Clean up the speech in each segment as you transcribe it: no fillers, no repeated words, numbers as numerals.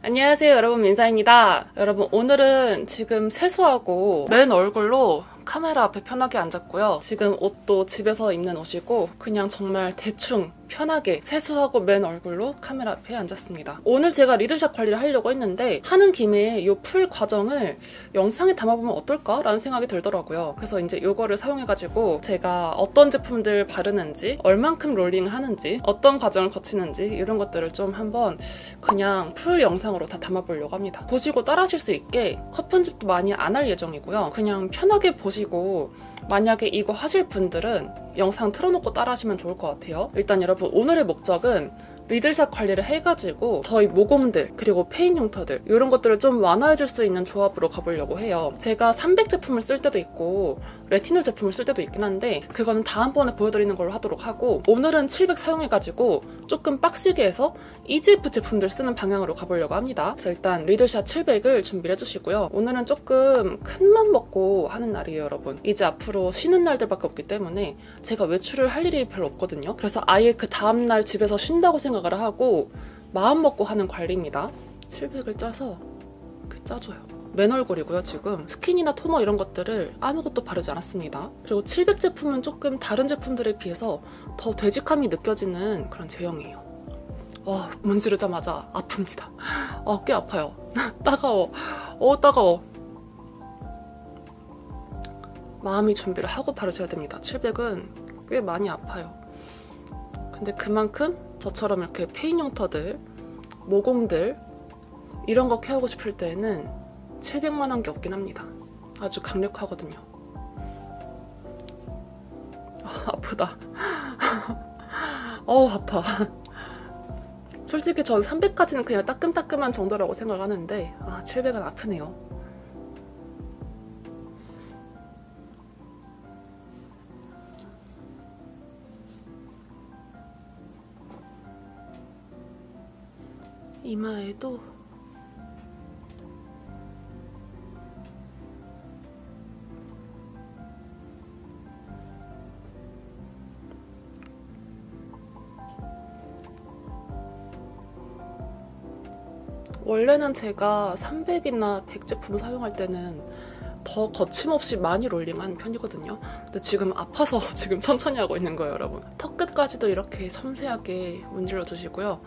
안녕하세요 여러분, 민사입니다. 여러분, 오늘은 지금 세수하고 맨 얼굴로 카메라 앞에 편하게 앉았고요. 지금 옷도 집에서 입는 옷이고 그냥 정말 대충 편하게 세수하고 맨 얼굴로 카메라 앞에 앉았습니다. 오늘 제가 리들샷 관리를 하려고 했는데 하는 김에 이 풀 과정을 영상에 담아보면 어떨까? 라는 생각이 들더라고요. 그래서 이제 이거를 사용해가지고 제가 어떤 제품들 바르는지, 얼만큼 롤링 하는지, 어떤 과정을 거치는지 이런 것들을 좀 한번 그냥 풀 영상으로 다 담아보려고 합니다. 보시고 따라하실 수 있게 컷 편집도 많이 안 할 예정이고요. 그냥 편하게 보시고 만약에 이거 하실 분들은 영상 틀어놓고 따라하시면 좋을 것 같아요. 일단 여러분, 오늘의 목적은 리들샷 관리를 해가지고 저희 모공들 그리고 페인 흉터들 이런 것들을 좀 완화해줄 수 있는 조합으로 가보려고 해요. 제가 300 제품을 쓸 때도 있고 레티놀 제품을 쓸 때도 있긴 한데 그거는 다음번에 보여드리는 걸로 하도록 하고, 오늘은 700 사용해가지고 조금 빡시게 해서 EGF 제품들 쓰는 방향으로 가보려고 합니다. 그래서 일단 리들샷 700을 준비를 해주시고요. 오늘은 조금 큰맘 먹고 하는 날이에요 여러분. 이제 앞으로 쉬는 날들밖에 없기 때문에 제가 외출을 할 일이 별로 없거든요. 그래서 아예 그 다음날 집에서 쉰다고 생각을 하고 마음 먹고 하는 관리입니다. 700을 짜서 짜줘요. 맨 얼굴이고요. 지금 스킨이나 토너 이런 것들을 아무것도 바르지 않았습니다. 그리고 700 제품은 조금 다른 제품들에 비해서 더 되직함이 느껴지는 그런 제형이에요. 문지르자마자 아픕니다. 꽤 아파요. 따가워. 따가워. 마음이 준비를 하고 바르셔야 됩니다. 700은 꽤 많이 아파요. 근데 그만큼 저처럼 이렇게 페인 흉터들, 모공들 이런 거 케어하고 싶을 때에는 700만한 게 없긴 합니다. 아주 강력하거든요. 아프다. 아파. 솔직히 전 300까지는 그냥 따끔따끔한 정도라고 생각하는데 700은 아프네요. 이마에도 원래는 제가 300이나 100 제품 사용할 때는 더 거침없이 많이 롤링한 편이거든요. 근데 지금 아파서 지금 천천히 하고 있는 거예요 여러분. 턱 끝까지도 이렇게 섬세하게 문질러 주시고요.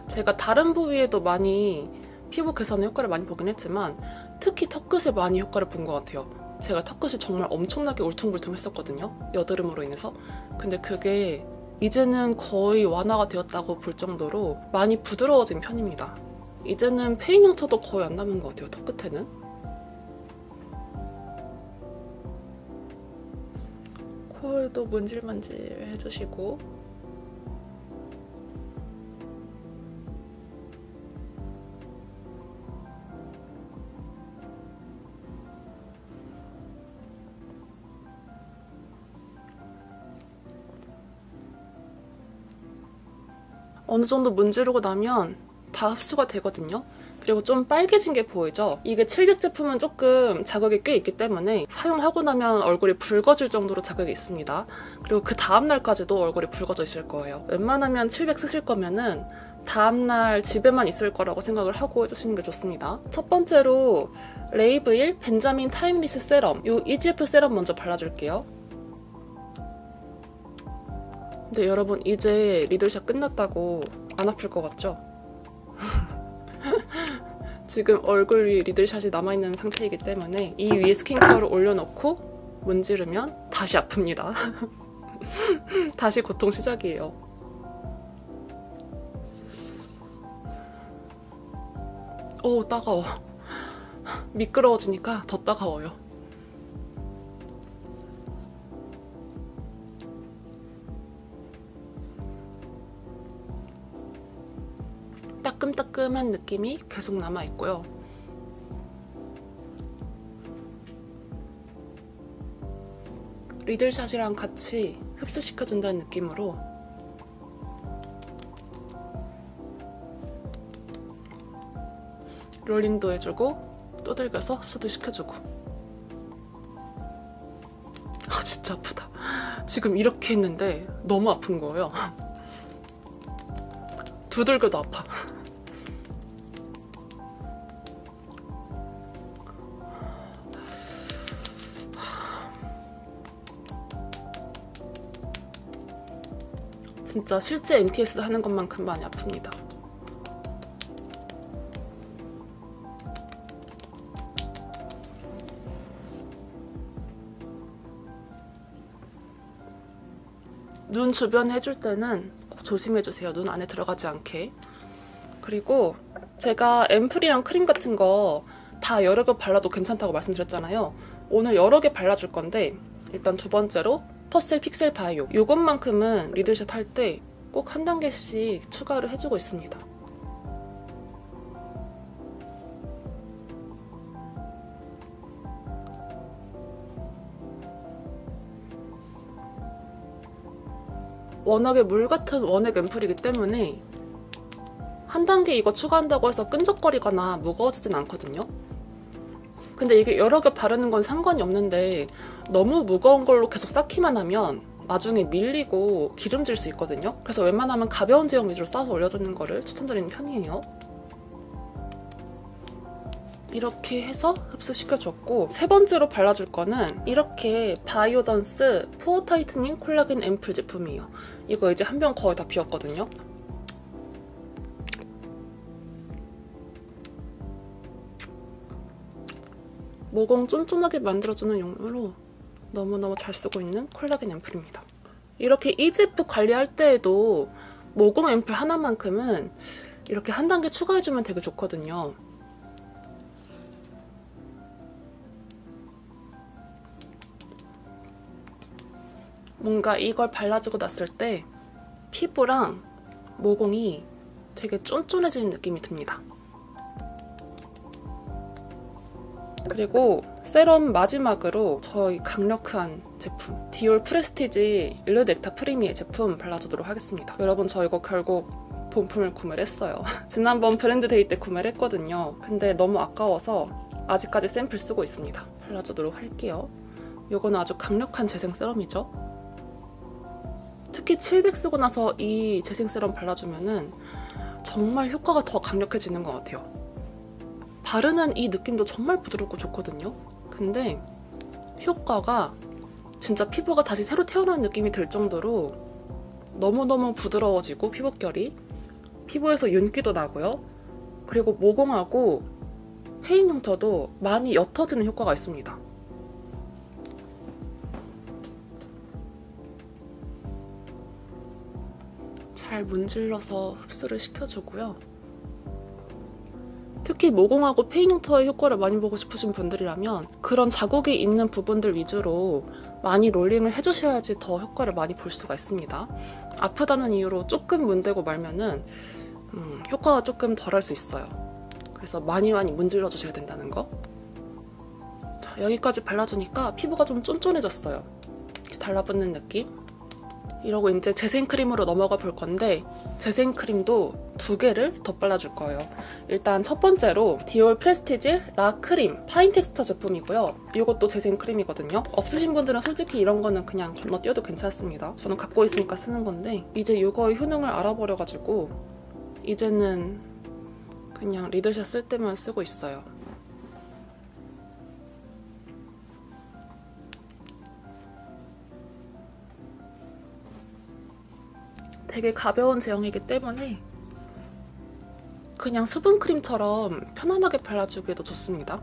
제가 다른 부위에도 많이 피부 개선의 효과를 많이 보긴 했지만 특히 턱끝에 많이 효과를 본 것 같아요. 제가 턱끝이 정말 엄청나게 울퉁불퉁했었거든요. 여드름으로 인해서. 근데 그게 이제는 거의 완화가 되었다고 볼 정도로 많이 부드러워진 편입니다. 이제는 페인 흉터도 거의 안 남은 것 같아요. 턱끝에는. 코에도 문질문질 해주시고, 어느 정도 문지르고 나면 다 흡수가 되거든요. 그리고 좀 빨개진 게 보이죠? 이게 700 제품은 조금 자극이 꽤 있기 때문에 사용하고 나면 얼굴이 붉어질 정도로 자극이 있습니다. 그리고 그 다음날까지도 얼굴이 붉어져 있을 거예요. 웬만하면 700 쓰실 거면은 다음날 집에만 있을 거라고 생각을 하고 해주시는 게 좋습니다. 첫 번째로 레이브일 벤자민 타임리스 세럼, 이 EGF 세럼 먼저 발라줄게요. 근데 여러분, 이제 리들샷 끝났다고 안 아플 것 같죠? 지금 얼굴 위에 리들샷이 남아있는 상태이기 때문에 이 위에 스킨케어를 올려놓고 문지르면 다시 아픕니다. 다시 고통 시작이에요. 따가워. 미끄러워지니까 더 따가워요. 따끔따끔한 느낌이 계속 남아있고요. 리들샷이랑 같이 흡수시켜준다는 느낌으로 롤링도 해주고 두들겨서 흡수도 시켜주고. 진짜 아프다. 지금 이렇게 했는데 너무 아픈 거예요. 두들겨도 아파. 진짜 실제 MTS 하는 것만큼 많이 아픕니다. 눈 주변에 해줄 때는 꼭 조심해주세요. 눈 안에 들어가지 않게. 그리고 제가 앰플이랑 크림 같은 거 다 여러 개 발라도 괜찮다고 말씀드렸잖아요. 오늘 여러 개 발라줄 건데 일단 두 번째로 퍼셀 픽셀 바이오. 이것만큼은 리들샷 할 때 꼭 한 단계씩 추가를 해주고 있습니다. 워낙에 물 같은 원액 앰플이기 때문에 한 단계 이거 추가한다고 해서 끈적거리거나 무거워지진 않거든요. 근데 이게 여러 개 바르는 건 상관이 없는데 너무 무거운 걸로 계속 쌓기만 하면 나중에 밀리고 기름질 수 있거든요. 그래서 웬만하면 가벼운 제형 위주로 싸서 올려주는 거를 추천드리는 편이에요. 이렇게 해서 흡수시켜줬고, 세 번째로 발라줄 거는 이렇게 바이오던스 포어 타이트닝 콜라겐 앰플 제품이에요. 이거 이제 한 병 거의 다 비웠거든요. 모공 쫀쫀하게 만들어주는 용도로 너무너무 잘 쓰고 있는 콜라겐 앰플입니다. 이렇게 이지프 관리할 때에도 모공 앰플 하나만큼은 이렇게 한 단계 추가해주면 되게 좋거든요. 뭔가 이걸 발라주고 났을 때 피부랑 모공이 되게 쫀쫀해지는 느낌이 듭니다. 그리고 세럼 마지막으로 저희 강력한 제품 디올 프레스티지 르넥타 프리미의 제품 발라주도록 하겠습니다. 여러분, 저 이거 결국 본품을 구매를 했어요. 지난번 브랜드 데이 때 구매를 했거든요. 근데 너무 아까워서 아직까지 샘플 쓰고 있습니다. 발라주도록 할게요. 이거는 아주 강력한 재생 세럼이죠. 특히 700 쓰고 나서 이 재생 세럼 발라주면은 정말 효과가 더 강력해지는 것 같아요. 바르는 이 느낌도 정말 부드럽고 좋거든요. 근데 효과가 진짜 피부가 다시 새로 태어나는 느낌이 들 정도로 너무너무 부드러워지고 피부결이 피부에서 윤기도 나고요. 그리고 모공하고 페인 흉터도 많이 옅어지는 효과가 있습니다. 잘 문질러서 흡수를 시켜주고요. 특히 모공하고 페인 흉터의 효과를 많이 보고 싶으신 분들이라면 그런 자국이 있는 부분들 위주로 많이 롤링을 해주셔야지 더 효과를 많이 볼 수가 있습니다. 아프다는 이유로 조금 문대고 말면은 효과가 조금 덜할 수 있어요. 그래서 많이 문질러 주셔야 된다는 거. 자, 여기까지 발라주니까 피부가 좀 쫀쫀해졌어요. 이렇게 달라붙는 느낌. 이러고 이제 재생크림으로 넘어가 볼 건데, 재생크림도 두 개를 더 발라줄 거예요. 일단 첫 번째로 디올 프레스티지 라 크림 파인 텍스처 제품이고요. 이것도 재생크림이거든요. 없으신 분들은 솔직히 이런 거는 그냥 건너뛰어도 괜찮습니다. 저는 갖고 있으니까 쓰는 건데, 이제 이거의 효능을 알아버려가지고 이제는 그냥 리들샷 쓸 때만 쓰고 있어요. 되게 가벼운 제형이기 때문에 그냥 수분크림처럼 편안하게 발라주기에도 좋습니다.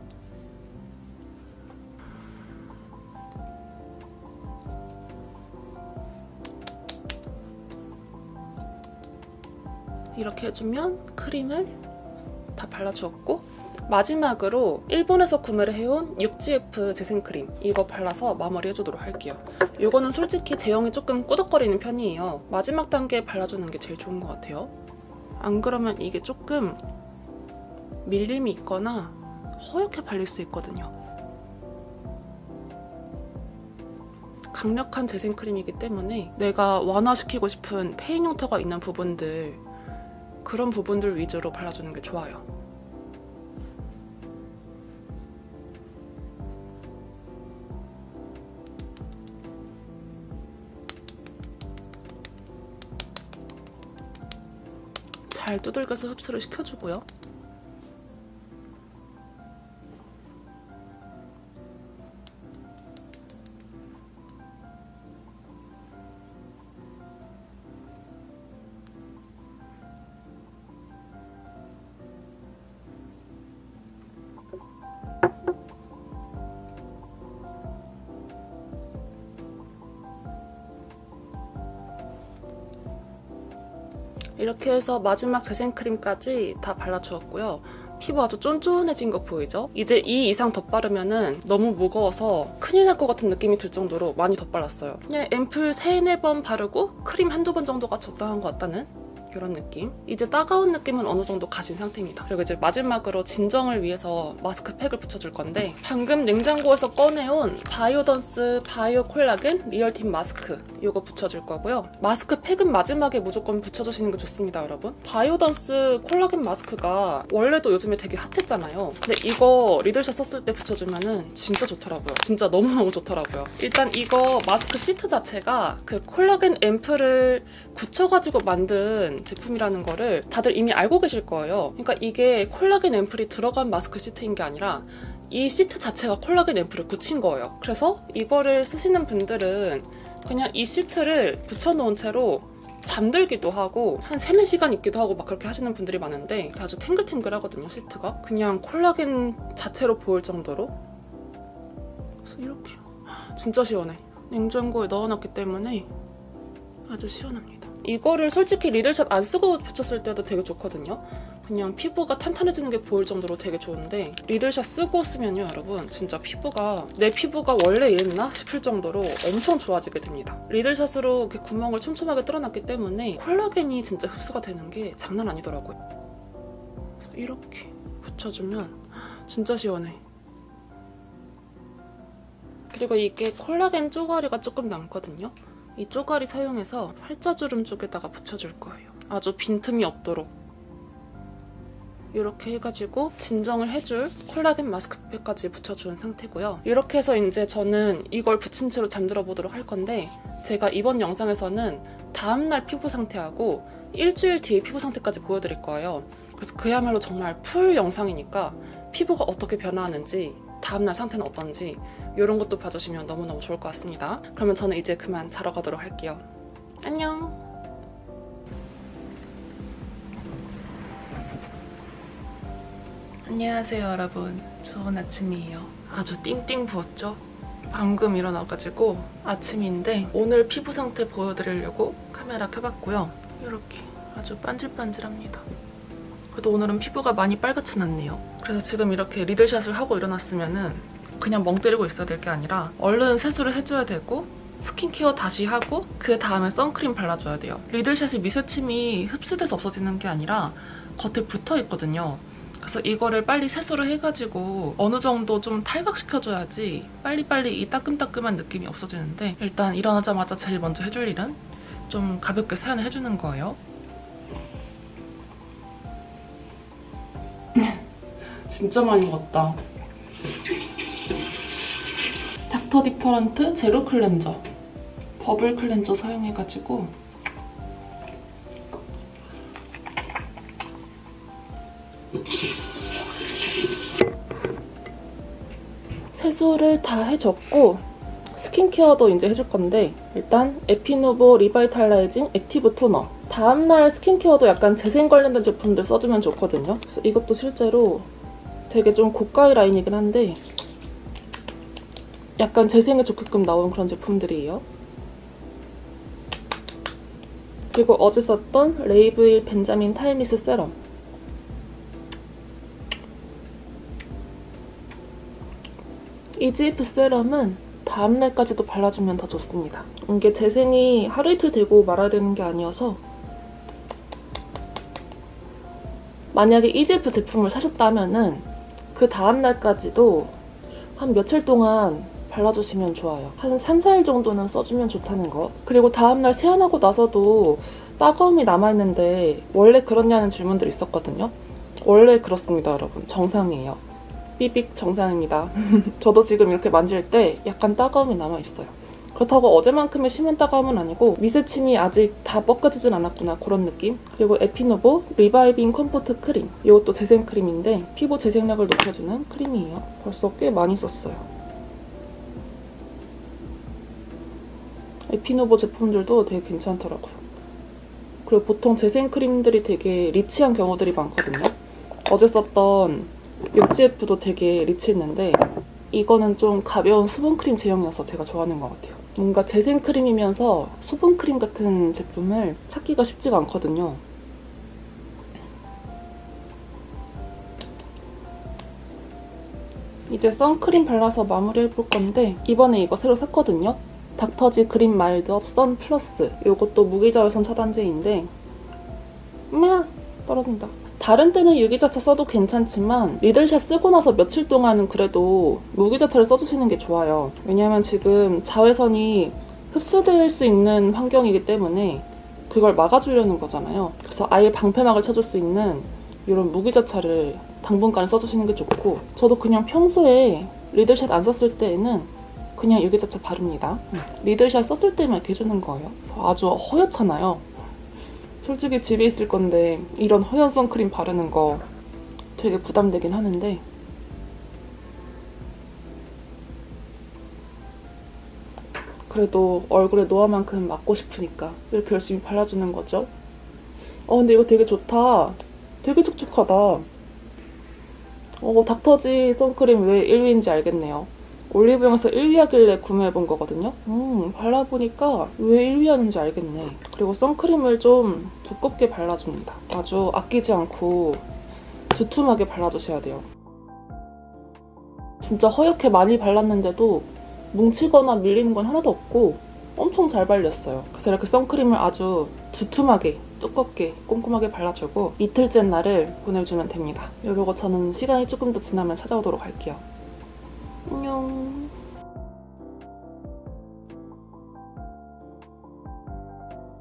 이렇게 해주면 크림을 다 발라주었고, 마지막으로 일본에서 구매를 해온 6GF 재생크림, 이거 발라서 마무리 해주도록 할게요. 이거는 솔직히 제형이 조금 꾸덕거리는 편이에요. 마지막 단계에 발라주는 게 제일 좋은 것 같아요. 안 그러면 이게 조금 밀림이 있거나 허옇게 발릴 수 있거든요. 강력한 재생크림이기 때문에 내가 완화시키고 싶은 페인 흉터가 있는 부분들, 그런 부분들 위주로 발라주는 게 좋아요. 잘 두들겨서 흡수를 시켜주고요. 이렇게 해서 마지막 재생크림까지 다 발라주었고요. 피부 아주 쫀쫀해진 거 보이죠? 이제 이 이상 덧바르면은 너무 무거워서 큰일 날 것 같은 느낌이 들 정도로 많이 덧발랐어요. 그냥 앰플 3, 4번 바르고 크림 한두 번 정도가 적당한 것 같다는 이런 느낌? 이제 따가운 느낌은 어느 정도 가진 상태입니다. 그리고 이제 마지막으로 진정을 위해서 마스크팩을 붙여줄 건데 방금 냉장고에서 꺼내온 바이오던스 바이오 콜라겐 리얼틴 마스크 이거 붙여줄 거고요. 마스크팩은 마지막에 무조건 붙여주시는 게 좋습니다, 여러분. 바이오던스 콜라겐 마스크가 원래도 요즘에 되게 핫했잖아요. 근데 이거 리들샷 썼을 때 붙여주면은 진짜 좋더라고요. 진짜 너무너무 좋더라고요. 일단 이거 마스크 시트 자체가 그 콜라겐 앰플을 굳혀가지고 만든 제품이라는 거를 다들 이미 알고 계실 거예요. 그러니까 이게 콜라겐 앰플이 들어간 마스크 시트인 게 아니라 이 시트 자체가 콜라겐 앰플을 굳힌 거예요. 그래서 이거를 쓰시는 분들은 그냥 이 시트를 붙여놓은 채로 잠들기도 하고 한 3, 4시간 있기도 하고 막 그렇게 하시는 분들이 많은데 아주 탱글탱글하거든요, 시트가. 그냥 콜라겐 자체로 보일 정도로. 그래서 이렇게 진짜 시원해. 냉장고에 넣어놨기 때문에 아주 시원합니다. 이거를 솔직히 리들샷 안 쓰고 붙였을 때도 되게 좋거든요. 그냥 피부가 탄탄해지는 게 보일 정도로 되게 좋은데 리들샷 쓰고 쓰면요, 여러분 진짜 피부가 내 피부가 원래 이랬나 싶을 정도로 엄청 좋아지게 됩니다. 리들샷으로 이렇게 구멍을 촘촘하게 뚫어놨기 때문에 콜라겐이 진짜 흡수가 되는 게 장난 아니더라고요. 이렇게 붙여주면 진짜 시원해. 그리고 이게 콜라겐 쪼가리가 조금 남거든요. 이 쪼가리 사용해서 팔자주름 쪽에다가 붙여줄 거예요. 아주 빈틈이 없도록. 이렇게 해가지고 진정을 해줄 콜라겐 마스크팩까지 붙여준 상태고요. 이렇게 해서 이제 저는 이걸 붙인 채로 잠들어 보도록 할 건데 제가 이번 영상에서는 다음날 피부 상태하고 일주일 뒤에 피부 상태까지 보여드릴 거예요. 그래서 그야말로 정말 풀 영상이니까 피부가 어떻게 변화하는지 다음날 상태는 어떤지 이런 것도 봐주시면 너무너무 좋을 것 같습니다. 그러면 저는 이제 그만 자러 가도록 할게요. 안녕! 안녕하세요, 여러분. 좋은 아침이에요. 아주 띵띵 부었죠? 방금 일어나가지고 아침인데 오늘 피부 상태 보여드리려고 카메라 켜봤고요. 이렇게 아주 반질반질합니다. 그래도 오늘은 피부가 많이 빨갛진 않네요. 그래서 지금 이렇게 리들샷을 하고 일어났으면은 그냥 멍 때리고 있어야 될 게 아니라 얼른 세수를 해줘야 되고 스킨케어 다시 하고 그 다음에 선크림 발라줘야 돼요. 리들샷이 미세침이 흡수돼서 없어지는 게 아니라 겉에 붙어 있거든요. 그래서 이거를 빨리 세수를 해가지고 어느 정도 좀 탈각시켜줘야지 빨리빨리 이 따끔따끔한 느낌이 없어지는데 일단 일어나자마자 제일 먼저 해줄 일은 좀 가볍게 세안을 해주는 거예요. 진짜 많이 먹었다. 닥터 디퍼런트 제로 클렌저 버블 클렌저 사용해가지고 세수를 다 해줬고 스킨케어도 이제 해줄 건데 일단 에피누보 리바이탈라이징 액티브 토너. 다음날 스킨케어도 약간 재생 관련된 제품들 써주면 좋거든요. 그래서 이것도 실제로 되게 좀 고가의 라인이긴 한데 약간 재생에 좋게끔 나온 그런 제품들이에요. 그리고 어제 썼던 레이브일 벤자민 타임리스 세럼. 이지프 세럼은 다음날까지도 발라주면 더 좋습니다. 이게 재생이 하루 이틀 되고 말아야 되는 게 아니어서 만약에 이지프 제품을 사셨다면은 그 다음날까지도 한 며칠 동안 발라주시면 좋아요. 한 3, 4일 정도는 써주면 좋다는 거. 그리고 다음날 세안하고 나서도 따가움이 남아있는데 원래 그렇냐는 질문들이 있었거든요. 원래 그렇습니다, 여러분. 정상이에요. 삐빅 정상입니다. 저도 지금 이렇게 만질 때 약간 따가움이 남아있어요. 그렇다고 어제만큼의 심한 따가움은 아니고 미세침이 아직 다 뻗어지진 않았구나 그런 느낌. 그리고 에피누보 리바이빙 컴포트 크림. 이것도 재생 크림인데 피부 재생력을 높여주는 크림이에요. 벌써 꽤 많이 썼어요. 에피누보 제품들도 되게 괜찮더라고요. 그리고 보통 재생 크림들이 되게 리치한 경우들이 많거든요. 어제 썼던 육지에프도 되게 리치했는데 이거는 좀 가벼운 수분크림 제형이어서 제가 좋아하는 것 같아요. 뭔가 재생크림이면서 수분크림 같은 제품을 찾기가 쉽지가 않거든요. 이제 선크림 발라서 마무리해볼 건데 이번에 이거 새로 샀거든요. 닥터지 그린 마일드업 선 플러스. 이것도 무기자외선 차단제인데 떨어진다. 다른 때는 유기자차 써도 괜찮지만 리들샷 쓰고 나서 며칠 동안은 그래도 무기자차를 써주시는 게 좋아요. 왜냐하면 지금 자외선이 흡수될 수 있는 환경이기 때문에 그걸 막아주려는 거잖아요. 그래서 아예 방패막을 쳐줄 수 있는 이런 무기자차를 당분간 써주시는 게 좋고, 저도 그냥 평소에 리들샷 안 썼을 때에는 그냥 유기자차 바릅니다. 리들샷 썼을 때만 이렇게 해주는 거예요. 그래서 아주 허옇잖아요. 솔직히 집에 있을 건데 이런 허연 선크림 바르는 거 되게 부담되긴 하는데 그래도 얼굴에 노화만큼 막고 싶으니까 이렇게 열심히 발라주는 거죠. 근데 이거 되게 좋다. 되게 촉촉하다. 닥터지 선크림 왜 1위인지 알겠네요. 올리브영에서 1위 하길래 구매해본 거거든요. 발라보니까 왜 1위 하는지 알겠네. 그리고 선크림을 좀 두껍게 발라줍니다. 아주 아끼지 않고 두툼하게 발라주셔야 돼요. 진짜 허옇게 많이 발랐는데도 뭉치거나 밀리는 건 하나도 없고 엄청 잘 발렸어요. 그래서 이렇게 선크림을 아주 두툼하게 두껍게 꼼꼼하게 발라주고 이틀째 날을 보내주면 됩니다. 이러고 저는 시간이 조금 더 지나면 찾아오도록 할게요. 안녕.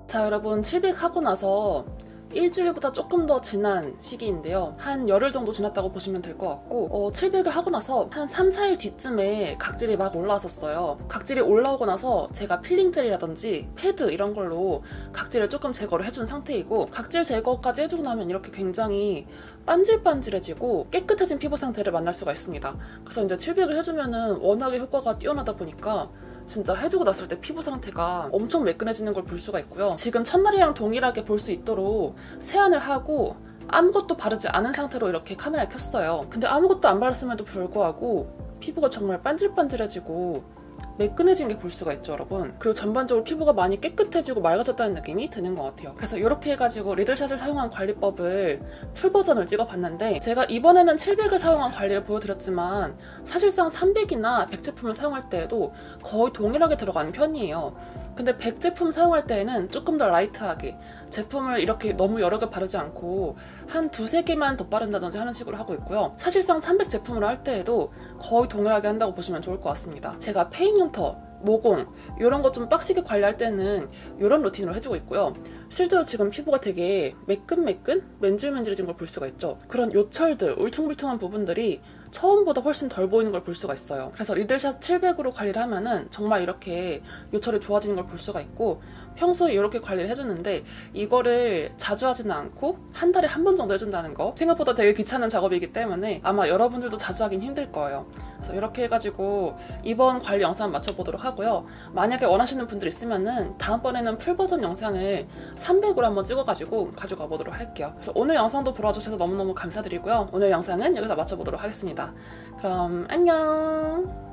자, 여러분, 칠백하고 나서 일주일보다 조금 더 지난 시기인데요. 한 열흘 정도 지났다고 보시면 될 것 같고 칠백을 하고 나서 한 3, 4일 뒤쯤에 각질이 막 올라왔었어요. 각질이 올라오고 나서 제가 필링 젤이라든지 패드 이런 걸로 각질을 조금 제거를 해준 상태이고, 각질 제거까지 해주고 나면 이렇게 굉장히 반질반질해지고 깨끗해진 피부 상태를 만날 수가 있습니다. 그래서 이제 칠백을 해주면은 워낙에 효과가 뛰어나다 보니까 진짜 해주고 났을 때 피부 상태가 엄청 매끈해지는 걸 볼 수가 있고요. 지금 첫날이랑 동일하게 볼 수 있도록 세안을 하고 아무것도 바르지 않은 상태로 이렇게 카메라에 켰어요. 근데 아무것도 안 발랐음에도 불구하고 피부가 정말 반질반질해지고 매끈해진 게 볼 수가 있죠, 여러분. 그리고 전반적으로 피부가 많이 깨끗해지고 맑아졌다는 느낌이 드는 것 같아요. 그래서 이렇게 해가지고 리들샷을 사용한 관리법을 풀 버전을 찍어봤는데, 제가 이번에는 700을 사용한 관리를 보여드렸지만 사실상 300이나 100 제품을 사용할 때에도 거의 동일하게 들어가는 편이에요. 근데 100 제품 사용할 때에는 조금 더 라이트하게 제품을 이렇게 너무 여러 개 바르지 않고 한 두세 개만 더 바른다든지 하는 식으로 하고 있고요. 사실상 300 제품으로 할 때에도 거의 동일하게 한다고 보시면 좋을 것 같습니다. 제가 페인hun터, 모공 이런 거 좀 빡시게 관리할 때는 이런 루틴으로 해주고 있고요. 실제로 지금 피부가 되게 매끈매끈, 맨질맨질해진 걸 볼 수가 있죠. 그런 요철들, 울퉁불퉁한 부분들이 처음보다 훨씬 덜 보이는 걸 볼 수가 있어요. 그래서 리들샷 700으로 관리를 하면은 정말 이렇게 요철이 좋아지는 걸 볼 수가 있고, 평소에 이렇게 관리를 해주는데 이거를 자주 하지는 않고 한 달에 한 번 정도 해준다는 거 생각보다 되게 귀찮은 작업이기 때문에 아마 여러분들도 자주 하긴 힘들 거예요. 그래서 이렇게 해가지고 이번 관리 영상 맞춰보도록 하고요. 만약에 원하시는 분들 있으면은 다음번에는 풀 버전 영상을 300으로 한번 찍어가지고 가져가 보도록 할게요. 그래서 오늘 영상도 보러 와주셔서 너무너무 감사드리고요. 오늘 영상은 여기서 마쳐보도록 하겠습니다. 그럼 안녕.